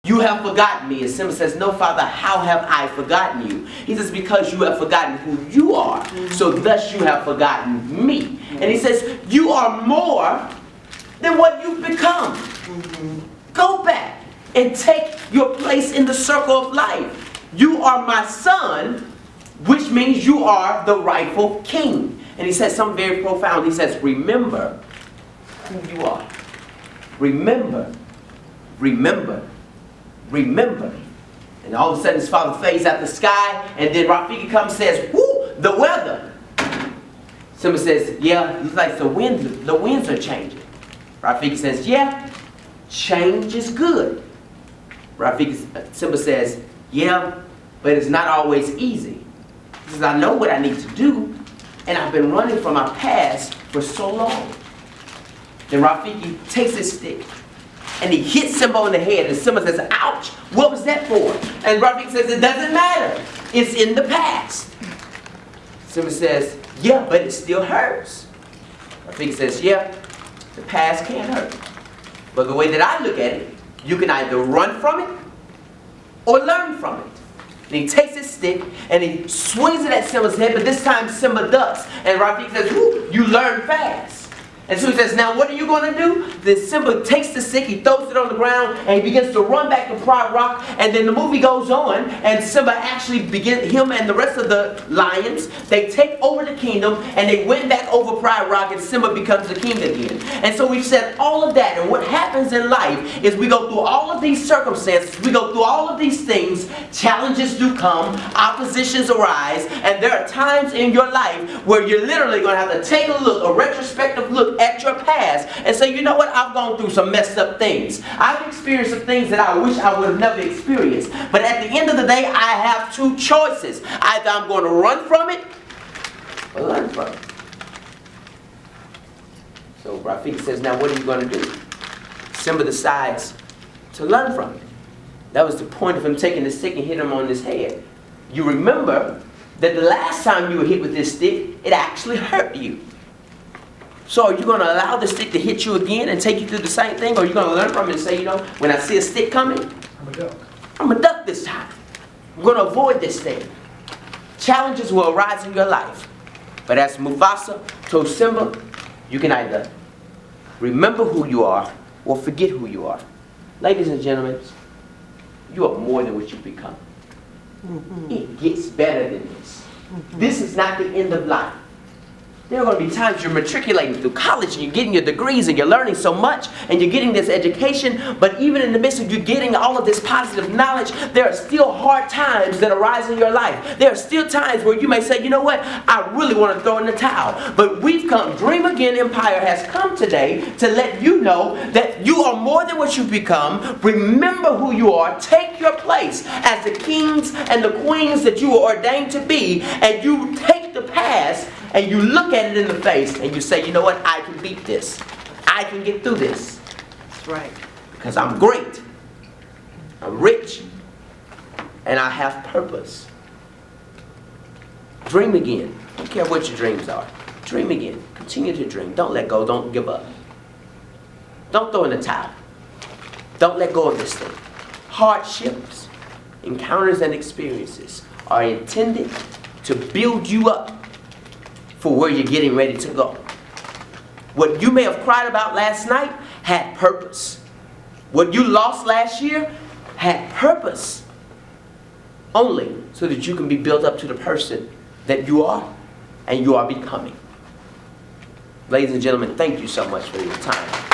You have forgotten me. And Simba says, no, Father, how have I forgotten you? He says, because you have forgotten who you are, so thus you have forgotten me. And he says, you are more than what you've become. Go back and take your place in the circle of life. You are my son, which means you are the rightful king. And he says something very profound. He says, remember who you are. Remember. Remember. Remember. And all of a sudden his father fades out the sky, and then Rafiki comes and says, whoo, the weather. Simba says, yeah, looks like the winds are changing. Rafiki says, yeah, change is good. Simba says, yeah, but it's not always easy. He says, I know what I need to do, and I've been running from my past for so long. Then Rafiki takes his stick, and he hits Simba on the head, and Simba says, ouch, what was that for? And Rafiki says, it doesn't matter. It's in the past. Simba says, yeah, but it still hurts. Rafiki says, yeah, the past can't hurt. But the way that I look at it, you can either run from it or learn from it. And he takes his stick and he swings it at Simba's head, but this time Simba ducks. And Rafiki says, whoo, you learn fast. And so he says, now what are you going to do? Then Simba takes the stick, he throws it on the ground, and he begins to run back to Pride Rock. And then the movie goes on, and Simba actually him and the rest of the lions, they take over the kingdom, and they win back over Pride Rock, and Simba becomes the king again. And so we've said all of that, and what happens in life is we go through all of these circumstances, we go through all of these things, challenges do come, oppositions arise, and there are times in your life where you're literally going to have to take a look, a retrospective look at your past and say, you know what, I've gone through some messed up things. I've experienced some things that I wish I would have never experienced. But at the end of the day, I have two choices. Either I'm going to run from it or learn from it. So Rafiki says, now what are you going to do? Simba decides to learn from it. That was the point of him taking the stick and hitting him on his head. You remember that the last time you were hit with this stick, it actually hurt you. So are you going to allow the stick to hit you again and take you through the same thing? Or are you going to learn from it and say, you know, when I see a stick coming, I'm going to duck this time. I'm going to avoid this thing. Challenges will arise in your life. But as Mufasa told Simba, you can either remember who you are or forget who you are. Ladies and gentlemen, you are more than what you become. It gets better than this. This is not the end of life. There are going to be times you're matriculating through college and you're getting your degrees and you're learning so much and you're getting this education, but even in the midst of you getting all of this positive knowledge, there are still hard times that arise in your life. There are still times where you may say, you know what, I really want to throw in the towel. But we've come, Dream Again Empire has come today to let you know that you are more than what you've become. Remember who you are. Take your place as the kings and the queens that you are ordained to be, and you take the past and you look at it in the face and you say, you know what, I can beat this. I can get through this. That's right. Because I'm great. I'm rich. And I have purpose. Dream again. Don't care what your dreams are. Dream again. Continue to dream. Don't let go. Don't give up. Don't throw in the towel. Don't let go of this thing. Hardships, encounters, and experiences are intended to build you up for where you're getting ready to go. What you may have cried about last night had purpose. What you lost last year had purpose. Only so that you can be built up to the person that you are and you are becoming. Ladies and gentlemen, thank you so much for your time.